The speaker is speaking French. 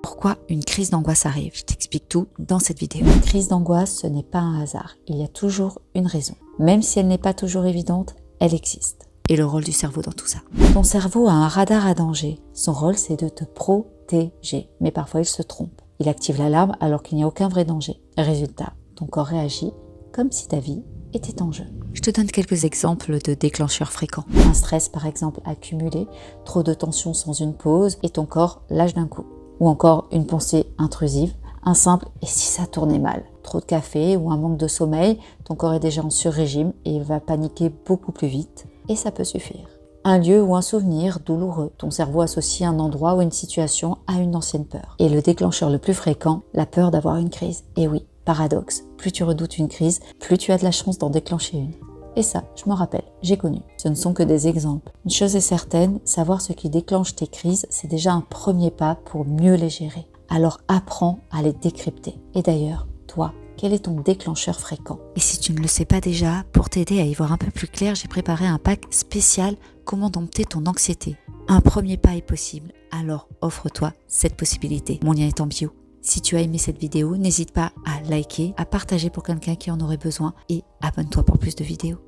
Pourquoi une crise d'angoisse arrive? Je t'explique tout dans cette vidéo. Une crise d'angoisse, ce n'est pas un hasard. Il y a toujours une raison. Même si elle n'est pas toujours évidente, elle existe. Et le rôle du cerveau dans tout ça. Ton cerveau a un radar à danger. Son rôle, c'est de te protéger. Mais parfois, il se trompe. Il active l'alarme alors qu'il n'y a aucun vrai danger. Résultat, ton corps réagit comme si ta vie était en jeu. Je te donne quelques exemples de déclencheurs fréquents. Un stress par exemple accumulé, trop de tension sans une pause et ton corps lâche d'un coup. Ou encore une pensée intrusive, un simple « et si ça tournait mal ?» Trop de café ou un manque de sommeil, ton corps est déjà en sur-régime et il va paniquer beaucoup plus vite et ça peut suffire. Un lieu ou un souvenir douloureux, ton cerveau associe un endroit ou une situation à une ancienne peur. Et le déclencheur le plus fréquent, la peur d'avoir une crise. Et oui, paradoxe, plus tu redoutes une crise, plus tu as de la chance d'en déclencher une. Et ça, je me rappelle, j'ai connu. Ce ne sont que des exemples. Une chose est certaine, savoir ce qui déclenche tes crises, c'est déjà un premier pas pour mieux les gérer. Alors apprends à les décrypter. Et d'ailleurs, toi, quel est ton déclencheur fréquent? Et si tu ne le sais pas déjà, pour t'aider à y voir un peu plus clair, j'ai préparé un pack spécial Comment dompter ton anxiété. Un premier pas est possible, alors offre-toi cette possibilité. Mon lien est en bio. Si tu as aimé cette vidéo, n'hésite pas à liker, à partager pour quelqu'un qui en aurait besoin et abonne-toi pour plus de vidéos.